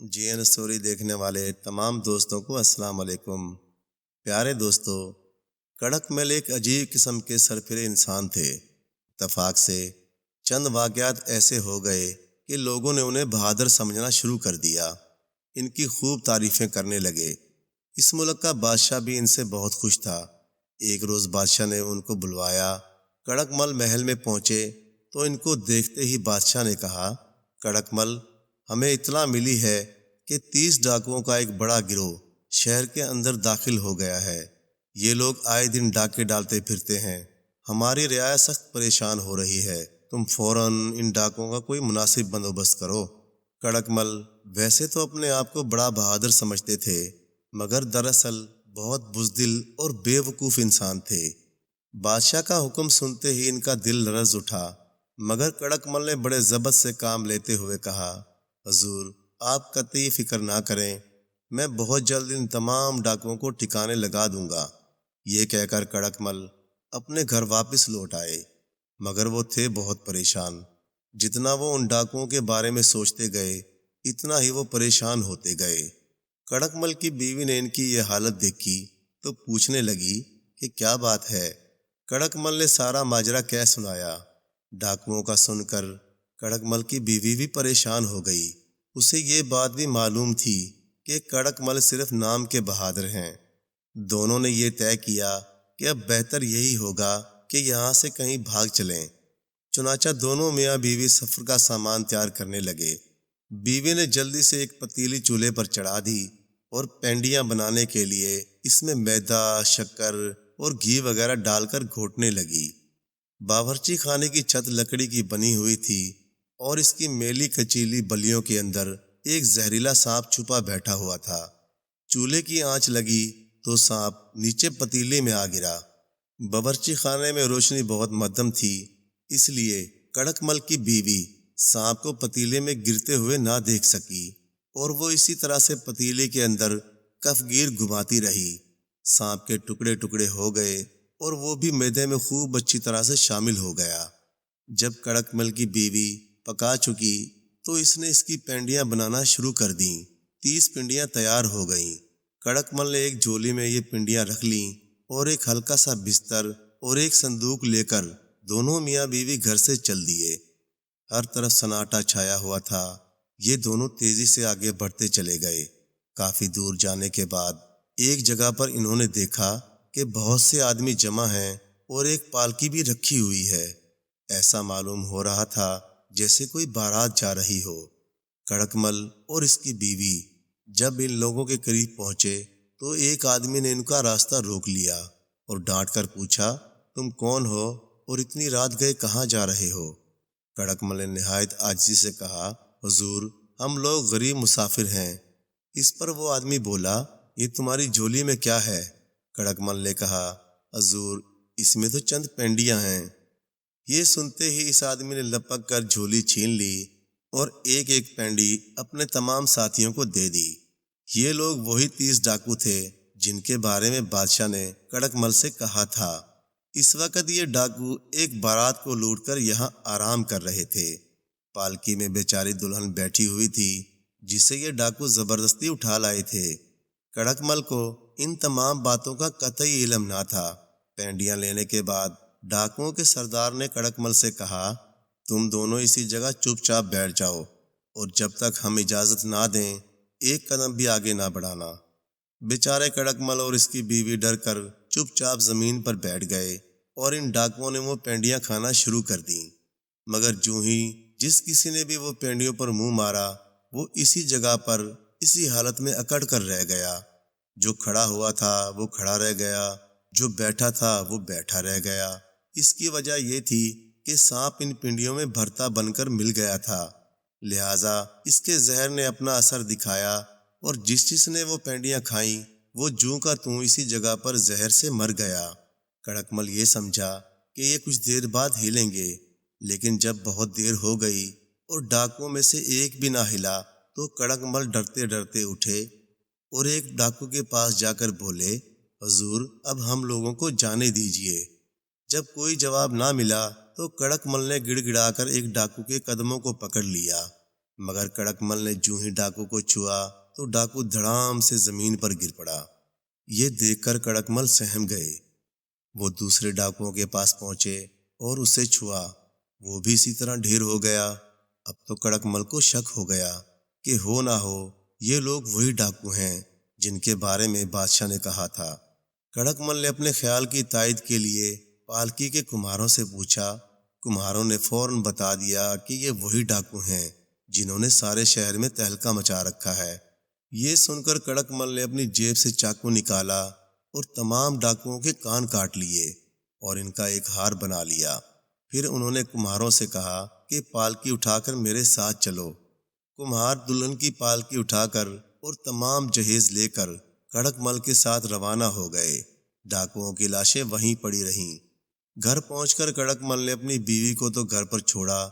جی N story دیکھنے والے تمام دوستوں کو السلام علیکم۔ پیارے دوستو، کڑک مل ایک عجیب قسم کے سرفرے انسان تھے۔ اتفاق سے چند واقعات ایسے ہو گئے کہ لوگوں نے انہیں بہادر سمجھنا شروع کر دیا، ان کی خوب تعریفیں کرنے لگے۔ اس ملک کا بادشاہ بھی ان سے بہت خوش تھا۔ ایک روز بادشاہ نے ان کو بلوایا۔ کڑک مل محل میں پہنچے تو ان کو دیکھتے ہی بادشاہ نے کہا، کڑک مل، ہمیں اطلاع ملی ہے کہ 30 ڈاکوؤں کا ایک بڑا گروہ شہر کے اندر داخل ہو گیا ہے۔ یہ لوگ آئے دن ڈاکے ڈالتے پھرتے ہیں۔ ہماری رعایا سخت پریشان ہو رہی ہے۔ تم فوراً ان ڈاکوؤں کا کوئی مناسب بندوبست کرو۔ کڑک مل ویسے تو اپنے آپ کو بڑا بہادر سمجھتے تھے، مگر دراصل بہت بزدل اور بے وقوف انسان تھے۔ بادشاہ کا حکم سنتے ہی ان کا دل لرز اٹھا، مگر کڑک مل نے بڑے ضبط سے کام لیتے ہوئے کہا، حضور، آپ قطعی فکر نہ کریں، میں بہت جلد ان تمام ڈاکوؤں کو ٹھکانے لگا دوں گا۔ یہ کہہ کر کڑک مل اپنے گھر واپس لوٹ آئے، مگر وہ تھے بہت پریشان۔ جتنا وہ ان ڈاکوؤں کے بارے میں سوچتے گئے، اتنا ہی وہ پریشان ہوتے گئے۔ کڑک مل کی بیوی نے ان کی یہ حالت دیکھی تو پوچھنے لگی کہ کیا بات ہے۔ کڑک مل نے سارا ماجرا کہہ سنایا۔ ڈاکوؤں کا سن کر کڑک مل کی بیوی بھی پریشان ہو گئی۔ اسے یہ بات بھی معلوم تھی کہ کڑک مل صرف نام کے بہادر ہیں۔ دونوں نے یہ طے کیا کہ اب بہتر یہی ہوگا کہ یہاں سے کہیں بھاگ چلیں۔ چنانچہ دونوں میاں بیوی سفر کا سامان تیار کرنے لگے۔ بیوی نے جلدی سے ایک پتیلی چولہے پر چڑھا دی اور پینڈیاں بنانے کے لیے اس میں میدا، شکر اور گھی وغیرہ ڈال کر گھوٹنے لگی۔ باورچی خانے کی چھت لکڑی کی بنی ہوئی تھی اور اس کی میلی کچیلی بلیوں کے اندر ایک زہریلا سانپ چھپا بیٹھا ہوا تھا۔ چولہے کی آنچ لگی تو سانپ نیچے پتیلی میں آ گرا۔ باورچی خانے میں روشنی بہت مدھم تھی، اس لیے کڑک مل کی بیوی سانپ کو پتیلے میں گرتے ہوئے نہ دیکھ سکی اور وہ اسی طرح سے پتیلے کے اندر کفگیر گھماتی رہی۔ سانپ کے ٹکڑے ٹکڑے ہو گئے اور وہ بھی میدے میں خوب اچھی طرح سے شامل ہو گیا۔ جب کڑک مل کی بیوی پکا چکی تو اس نے اس کی پینڈیاں بنانا شروع کر دیں۔ 30 پنڈیاں تیار ہو گئیں۔ کڑک مل نے ایک جھولی میں یہ پنڈیاں رکھ لیں اور ایک ہلکا سا بستر اور ایک صندوق لے کر دونوں میاں بیوی گھر سے چل دیے۔ ہر طرف سناٹا چھایا ہوا تھا۔ یہ دونوں تیزی سے آگے بڑھتے چلے گئے۔ کافی دور جانے کے بعد ایک جگہ پر انہوں نے دیکھا کہ بہت سے آدمی جمع ہیں اور ایک پالکی بھی رکھی ہوئی ہے۔ ایسا معلوم ہو رہا تھا جیسے کوئی بارات جا رہی ہو۔ کڑک مل اور اس کی بیوی جب ان لوگوں کے قریب پہنچے تو ایک آدمی نے ان کا راستہ روک لیا اور ڈانٹ کر پوچھا، تم کون ہو اور اتنی رات گئے کہاں جا رہے ہو؟ کڑک مل نے نہایت عاجزی سے کہا، حضور، ہم لوگ غریب مسافر ہیں۔ اس پر وہ آدمی بولا، یہ تمہاری جھولی میں کیا ہے؟ کڑک مل نے کہا، حضور، اس میں تو چند پینڈیاں ہیں۔ یہ سنتے ہی اس آدمی نے لپک کر جھولی چھین لی اور ایک ایک پینڈی اپنے تمام ساتھیوں کو دے دی۔ یہ لوگ وہی 30 ڈاکو تھے جن کے بارے میں بادشاہ نے کڑک مل سے کہا تھا۔ اس وقت یہ ڈاکو ایک بارات کو لوٹ کر یہاں آرام کر رہے تھے۔ پالکی میں بیچاری دلہن بیٹھی ہوئی تھی جسے یہ ڈاکو زبردستی اٹھا لائے تھے۔ کڑک مل کو ان تمام باتوں کا قطعی علم نہ تھا۔ پینڈیاں لینے کے بعد ڈاکوؤں کے سردار نے کڑک مل سے کہا، تم دونوں اسی جگہ چپ چاپ بیٹھ جاؤ اور جب تک ہم اجازت نہ دیں ایک قدم بھی آگے نہ بڑھانا۔ بیچارے کڑک مل اور اس کی بیوی ڈر کر چپ چاپ زمین پر بیٹھ گئے اور ان ڈاکوؤں نے وہ پینڈیاں کھانا شروع کر دیں۔ مگر جوں ہی جس کسی نے بھی وہ پینڈیوں پر منہ مارا، وہ اسی جگہ پر اسی حالت میں اکڑ کر رہ گیا۔ جو کھڑا ہوا تھا وہ کھڑا رہ گیا، جو بیٹھا تھا وہ بیٹھا رہ گیا۔ اس کی وجہ یہ تھی کہ سانپ ان پنڈیوں میں بھرتا بن کر مل گیا تھا، لہٰذا اس کے زہر نے اپنا اثر دکھایا اور جس نے وہ پینڈیاں کھائیں وہ جوں کا توں اسی جگہ پر زہر سے مر گیا۔ کڑک مل یہ سمجھا کہ یہ کچھ دیر بعد ہلیں گے، لیکن جب بہت دیر ہو گئی اور ڈاکوؤں میں سے ایک بھی نہ ہلا تو کڑک مل ڈرتے ڈرتے اٹھے اور ایک ڈاکو کے پاس جا کر بولے، حضور، اب ہم لوگوں کو جانے دیجیے۔ جب کوئی جواب نہ ملا تو کڑک مل نے گڑ گڑا کر ایک ڈاکو کے قدموں کو پکڑ لیا مگر کڑکمل نے جوں ہی ڈاکو کو چھوا تو ڈاکو دھڑام سے زمین پر گر پڑا۔ یہ دیکھ کر کڑکمل سہم گئے۔ وہ دوسرے ڈاکوؤں کے پاس پہنچے اور اسے چھوا، وہ بھی اسی طرح ڈھیر ہو گیا۔ اب تو کڑکمل کو شک ہو گیا کہ ہو نہ ہو یہ لوگ وہی ڈاکو ہیں جن کے بارے میں بادشاہ نے کہا تھا۔ کڑکمل نے اپنے خیال کی تائید کے لیے پالکی کے کمہاروں سے پوچھا۔ کمہاروں نے فوراً بتا دیا کہ یہ وہی ڈاکو ہیں جنہوں نے سارے شہر میں تہلکہ مچا رکھا ہے۔ یہ سن کر کڑکمل نے اپنی جیب سے چاقو نکالا اور تمام ڈاکوؤں کے کان کاٹ لیے اور ان کا ایک ہار بنا لیا۔ پھر انہوں نے کمہاروں سے کہا کہ پالکی اٹھا کر میرے ساتھ چلو۔ کمہار دلہن کی پالکی اٹھا کر اور تمام جہیز لے کر کڑکمل کے ساتھ روانہ ہو گئے۔ ڈاکوؤں کی لاشیں وہیں پڑی رہیں۔ گھر پہنچ کر کڑکمل نے اپنی بیوی کو تو گھر پر چھوڑا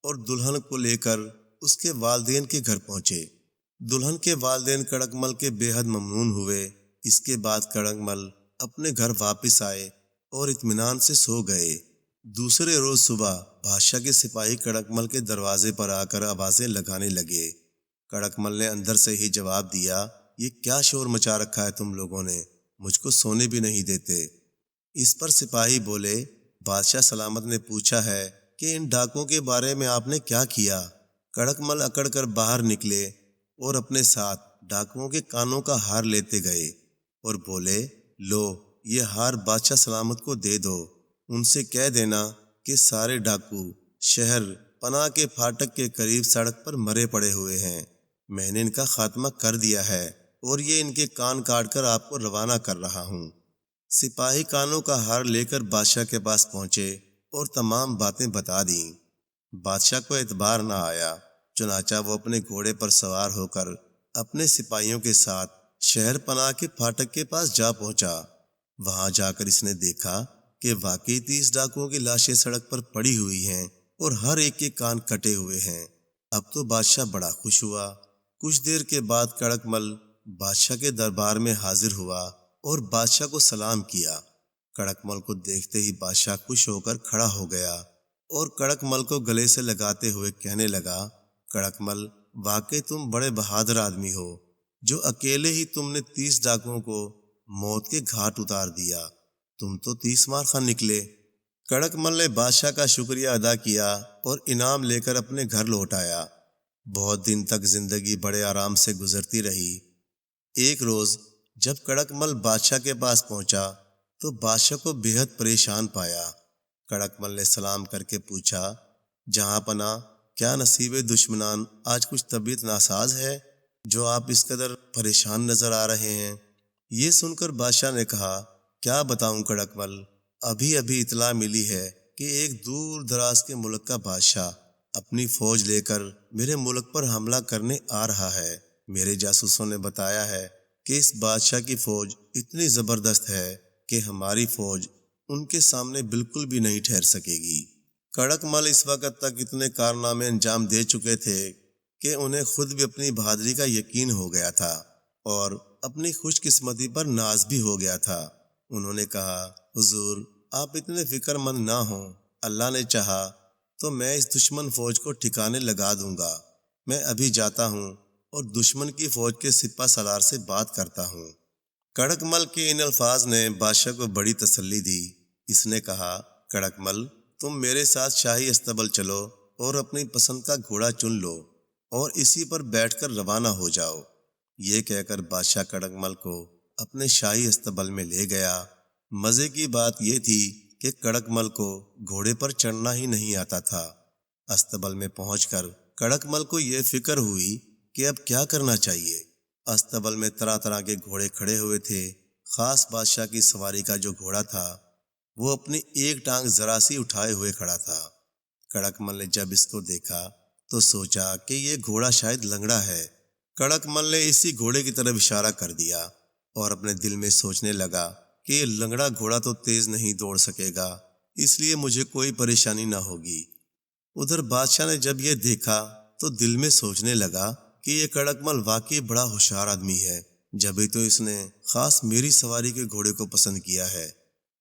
اور دلہن کو لے کر اس کے والدین کے گھر پہنچے۔ دلہن کے والدین کڑکمل کے بے حد ممنون ہوئے۔ اس کے بعد کڑکمل اپنے گھر واپس آئے اور اطمینان سے سو گئے۔ دوسرے روز صبح بادشاہ کے سپاہی کڑکمل کے دروازے پر آ کر آوازیں لگانے لگے۔ کڑکمل نے اندر سے ہی جواب دیا، یہ کیا شور مچا رکھا ہے تم لوگوں نے؟ مجھ کو سونے بھی نہیں دیتے۔ اس پر سپاہی بولے، بادشاہ سلامت نے پوچھا ہے کہ ان ڈاکوؤں کے بارے میں آپ نے کیا کیا؟ کڑکمل اکڑ کر باہر نکلے اور اپنے ساتھ ڈاکوؤں کے کانوں کا ہار لیتے گئے اور بولے، لو یہ ہار بادشاہ سلامت کو دے دو۔ ان سے کہہ دینا کہ سارے ڈاکو شہر پناہ کے پھاٹک کے قریب سڑک پر مرے پڑے ہوئے ہیں۔ میں نے ان کا خاتمہ کر دیا ہے اور یہ ان کے کان کاٹ کر آپ کو روانہ کر رہا ہوں۔ سپاہی کانوں کا ہار لے کر بادشاہ کے پاس پہنچے اور تمام باتیں بتا دیں۔ بادشاہ کو اعتبار نہ آیا، چنانچہ وہ اپنے گھوڑے پر سوار ہو کر اپنے سپاہیوں کے ساتھ شہر پناہ کے پھاٹک کے پاس جا پہنچا۔ وہاں جا کر اس نے دیکھا کہ واقعی 30 ڈاکوؤں کی لاشیں سڑک پر پڑی ہوئی ہیں اور ہر ایک کے کان کٹے ہوئے ہیں۔ اب تو بادشاہ بڑا خوش ہوا۔ کچھ دیر کے بعد کڑکمل بادشاہ کے دربار میں حاضر ہوا اور بادشاہ کو سلام کیا۔ کڑکمل کو دیکھتے ہی بادشاہ خوش ہو کر کھڑا ہو گیا اور کڑکمل کو گلے سے لگاتے ہوئے کہنے لگا، کڑکمل واقعی تم بڑے بہادر آدمی ہو، جو اکیلے ہی تم نے 30 ڈاکوؤں کو موت کے گھاٹ اتار دیا۔ تم تو 30 مار خاں نکلے۔ کڑکمل نے بادشاہ کا شکریہ ادا کیا اور انعام لے کر اپنے گھر لوٹ آیا۔ بہت دن تک زندگی بڑے آرام سے گزرتی رہی۔ ایک روز جب کڑکمل بادشاہ کے پاس پہنچا تو بادشاہ کو بے حد پریشان پایا۔ کڑکمل نے سلام کر کے پوچھا، جہاں پناہ کیا نصیب دشمنان آج کچھ طبیعت ناساز ہے جو آپ اس قدر پریشان نظر آ رہے ہیں؟ یہ سن کر بادشاہ نے کہا، کیا بتاؤں کڑکمل، ابھی اطلاع ملی ہے کہ ایک دور دراز کے ملک کا بادشاہ اپنی فوج لے کر میرے ملک پر حملہ کرنے آ رہا ہے۔ میرے جاسوسوں نے بتایا ہے کہ اس بادشاہ کی فوج اتنی زبردست ہے کہ ہماری فوج ان کے سامنے بالکل بھی نہیں ٹھہر سکے گی۔ کڑکمل اس وقت تک اتنے کارنامے انجام دے چکے تھے کہ انہیں خود بھی اپنی بہادری کا یقین ہو گیا تھا اور اپنی خوش قسمتی پر ناز بھی ہو گیا تھا۔ انہوں نے کہا، حضور آپ اتنے فکر مند نہ ہوں، اللہ نے چاہا تو میں اس دشمن فوج کو ٹھکانے لگا دوں گا۔ میں ابھی جاتا ہوں اور دشمن کی فوج کے سپہ سالار سے بات کرتا ہوں۔ کڑکمل کے ان الفاظ نے بادشاہ کو بڑی تسلی دی۔ اس نے کہا، کڑکمل تم میرے ساتھ شاہی استبل چلو اور اپنی پسند کا گھوڑا چن لو اور اسی پر بیٹھ کر روانہ ہو جاؤ۔ یہ کہہ کر بادشاہ کڑکمل کو اپنے شاہی استبل میں لے گیا۔ مزے کی بات یہ تھی کہ کڑکمل کو گھوڑے پر چڑھنا ہی نہیں آتا تھا۔ استبل میں پہنچ کر کڑکمل کو یہ فکر ہوئی کہ اب کیا کرنا چاہیے۔ استبل میں طرح طرح کے گھوڑے کھڑے ہوئے تھے۔ خاص بادشاہ کی سواری کا جو گھوڑا تھا وہ اپنی ایک ٹانگ ذرا سی اٹھائے ہوئے کھڑا تھا۔ کڑکمل نے جب اس کو دیکھا تو سوچا کہ یہ گھوڑا شاید لنگڑا ہے۔ کڑکمل نے اسی گھوڑے کی طرف اشارہ کر دیا اور اپنے دل میں سوچنے لگا کہ یہ لنگڑا گھوڑا تو تیز نہیں دوڑ سکے گا، اس لیے مجھے کوئی پریشانی نہ ہوگی۔ ادھر بادشاہ نے جب یہ دیکھا تو دل میں سوچنے لگا کہ یہ کڑکمل واقعی بڑا ہوشیار آدمی ہے، جبھی تو اس نے خاص میری سواری کے گھوڑے کو پسند کیا ہے۔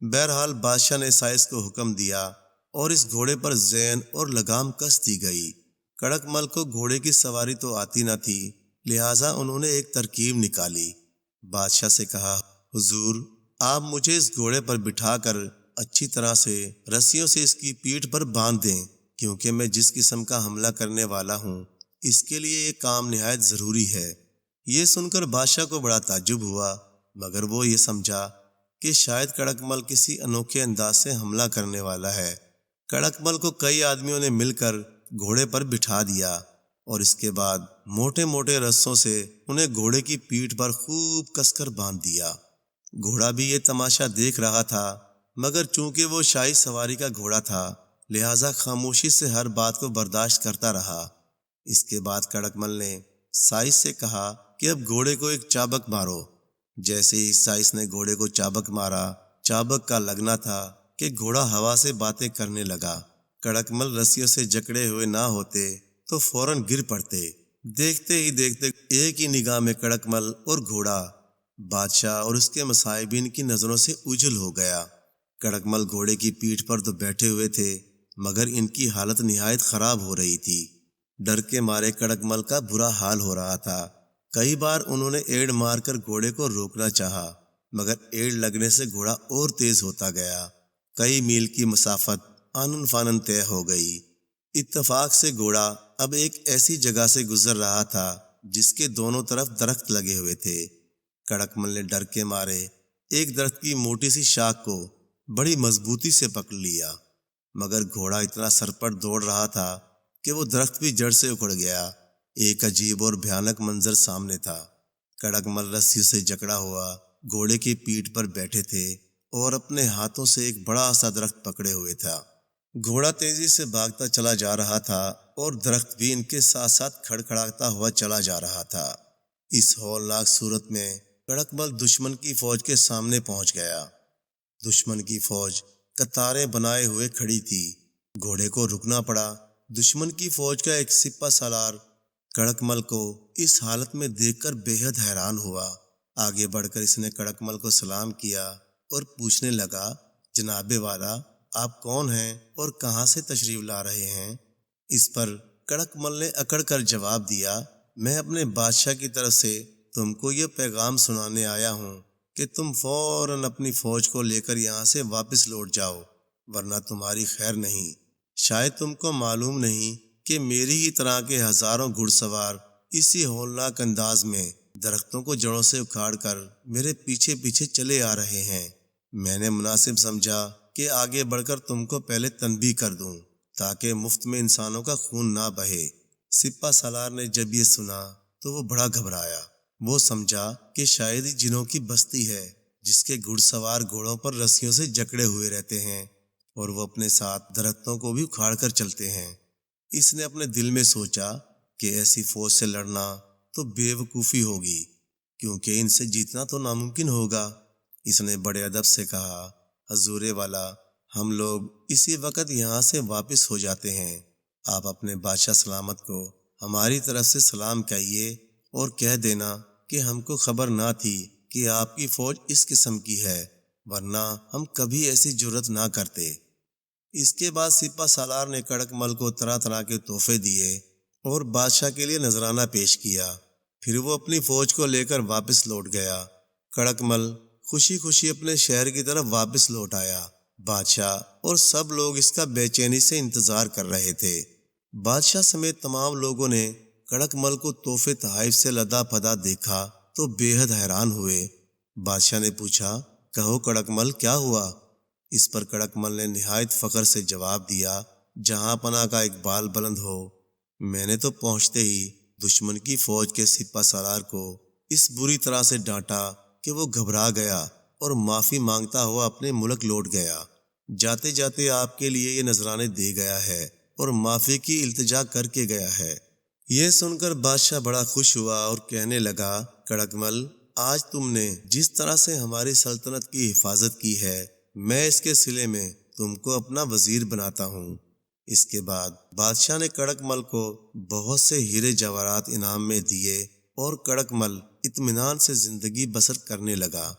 بہرحال بادشاہ نے سائس کو حکم دیا اور اس گھوڑے پر زین اور لگام کس دی گئی۔ کڑک مل کو گھوڑے کی سواری تو آتی نہ تھی، لہٰذا انہوں نے ایک ترکیب نکالی۔ بادشاہ سے کہا، حضور آپ مجھے اس گھوڑے پر بٹھا کر اچھی طرح سے رسیوں سے اس کی پیٹھ پر باندھ دیں، کیونکہ میں جس قسم کا حملہ کرنے والا ہوں اس کے لیے یہ کام نہایت ضروری ہے۔ یہ سن کر بادشاہ کو بڑا تعجب ہوا، مگر وہ یہ سمجھا کہ شاید کڑک مل کسی انوکھے انداز سے حملہ کرنے والا ہے۔ کڑک مل کو کئی آدمیوں نے مل کر گھوڑے پر بٹھا دیا اور اس کے بعد موٹے موٹے رسوں سے انہیں گھوڑے کی پیٹھ پر خوب کس کر باندھ دیا۔ گھوڑا بھی یہ تماشا دیکھ رہا تھا، مگر چونکہ وہ شاہی سواری کا گھوڑا تھا لہٰذا خاموشی سے ہر بات کو برداشت کرتا رہا۔ اس کے بعد کڑک مل نے سائس سے کہا کہ اب گھوڑے کو ایک چابک مارو۔ جیسے ہی سائس نے گھوڑے کو چابک مارا، چابک کا لگنا تھا کہ گھوڑا ہوا سے باتیں کرنے لگا۔ کڑک مل رسیوں سے جکڑے ہوئے نہ ہوتے تو فوراً گر پڑتے۔ دیکھتے ہی دیکھتے ایک ہی نگاہ میں کڑک مل اور گھوڑا بادشاہ اور اس کے مصاحبین کی نظروں سے اوجھل ہو گیا۔ کڑک مل گھوڑے کی پیٹھ پر تو بیٹھے ہوئے تھے، مگر ان کی حالت نہایت خراب ہو رہی تھی۔ ڈر کے مارے کڑک مل کا برا حال ہو رہا تھا۔ کئی بار انہوں نے ایڑ مار کر گھوڑے کو روکنا چاہا، مگر ایڑ لگنے سے گھوڑا اور تیز ہوتا گیا۔ کئی میل کی مسافت آنن فانن طے ہو گئی۔ اتفاق سے گھوڑا اب ایک ایسی جگہ سے گزر رہا تھا جس کے دونوں طرف درخت لگے ہوئے تھے۔ کڑک مل نے ڈر کے مارے ایک درخت کی موٹی سی شاخ کو بڑی مضبوطی سے پکڑ لیا، مگر گھوڑا اتنا سرپٹ دوڑ رہا تھا کہ وہ درخت بھی جڑ سے اکھڑ گیا۔ ایک عجیب اور بھیانک منظر سامنے تھا۔ کڑک مل رسیوں سے جکڑا ہوا گھوڑے کی پیٹھ پر بیٹھے تھے اور اپنے ہاتھوں سے ایک بڑا سا درخت پکڑے ہوئے تھا۔ گھوڑا تیزی سے بھاگتا چلا جا رہا تھا اور درخت بھی ان کے ساتھ ساتھ کھڑکھڑاتا ہوا چلا جا رہا تھا۔ اس ہولناک صورت میں کڑک مل دشمن کی فوج کے سامنے پہنچ گیا۔ دشمن کی فوج قطاریں بنائے ہوئے کھڑی تھی۔ گھوڑے کو رکنا پڑا۔ دشمن کی فوج کا ایک سپہ سالار کڑک مل کو اس حالت میں دیکھ کر بے حد حیران ہوا۔ آگے بڑھ کر اس نے کڑک مل کو سلام کیا اور پوچھنے لگا، جناب والا آپ کون ہیں اور کہاں سے تشریف لا رہے ہیں؟ اس پر کڑک مل نے اکڑ کر جواب دیا، میں اپنے بادشاہ کی طرف سے تم کو یہ پیغام سنانے آیا ہوں کہ تم فوراً اپنی فوج کو لے کر یہاں سے واپس لوٹ جاؤ، ورنہ تمہاری خیر نہیں۔ شاید تم کو معلوم نہیں کہ میری ہی طرح کے ہزاروں گھڑ سوار اسی ہولناک انداز میں درختوں کو جڑوں سے اکھاڑ کر میرے پیچھے پیچھے چلے آ رہے ہیں۔ میں نے مناسب سمجھا کہ آگے بڑھ کر تم کو پہلے تنبیہ کر دوں تاکہ مفت میں انسانوں کا خون نہ بہے۔ سپہ سالار نے جب یہ سنا تو وہ بڑا گھبرایا۔ وہ سمجھا کہ شاید ہی جنوں کی بستی ہے جس کے گھڑ سوار گھوڑوں پر رسیوں سے جکڑے ہوئے رہتے ہیں اور وہ اپنے ساتھ درختوں کو بھی اکھاڑ کر چلتے ہیں۔ اس نے اپنے دل میں سوچا کہ ایسی فوج سے لڑنا تو بے وقوفی ہوگی، کیونکہ ان سے جیتنا تو ناممکن ہوگا۔ اس نے بڑے ادب سے کہا، حضور والا ہم لوگ اسی وقت یہاں سے واپس ہو جاتے ہیں۔ آپ اپنے بادشاہ سلامت کو ہماری طرف سے سلام کہیے اور کہہ دینا کہ ہم کو خبر نہ تھی کہ آپ کی فوج اس قسم کی ہے، ورنہ ہم کبھی ایسی جرت نہ کرتے۔ اس کے بعد سپہ سالار نے کڑک مل کو طرح طرح کے تحفے دیے اور بادشاہ کے لیے نذرانہ پیش کیا۔ پھر وہ اپنی فوج کو لے کر واپس لوٹ گیا۔ کڑک مل خوشی خوشی اپنے شہر کی طرف واپس لوٹ آیا۔ بادشاہ اور سب لوگ اس کا بے چینی سے انتظار کر رہے تھے۔ بادشاہ سمیت تمام لوگوں نے کڑک مل کو تحفے تحائف سے لدا پدا دیکھا تو بے حد حیران ہوئے۔ بادشاہ نے پوچھا، کہو کڑک مل کیا ہوا؟ اس پر کڑک مل نے نہایت فخر سے جواب دیا، جہاں پناہ کا اقبال بلند ہو، میں نے تو پہنچتے ہی دشمن کی فوج کے سپہ سالار کو اس بری طرح سے ڈانٹا کہ وہ گھبرا گیا اور معافی مانگتا ہوا اپنے ملک لوٹ گیا۔ جاتے جاتے آپ کے لیے یہ نذرانے دے گیا ہے اور معافی کی التجا کر کے گیا ہے۔ یہ سن کر بادشاہ بڑا خوش ہوا اور کہنے لگا، کڑک مل آج تم نے جس طرح سے ہماری سلطنت کی حفاظت کی ہے، میں اس کے صلے میں تم کو اپنا وزیر بناتا ہوں۔ اس کے بعد بادشاہ نے کڑک مل کو بہت سے ہیرے جواہرات انعام میں دیے اور کڑک مل اطمینان سے زندگی بسر کرنے لگا۔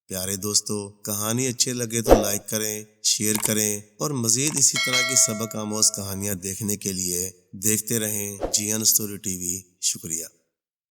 پیارے دوستو، کہانی اچھے لگے تو لائک کریں، شیئر کریں اور مزید اسی طرح کی سبق آموز کہانیاں دیکھنے کے لیے دیکھتے رہیں جی این اسٹوری ٹی وی۔ شکریہ۔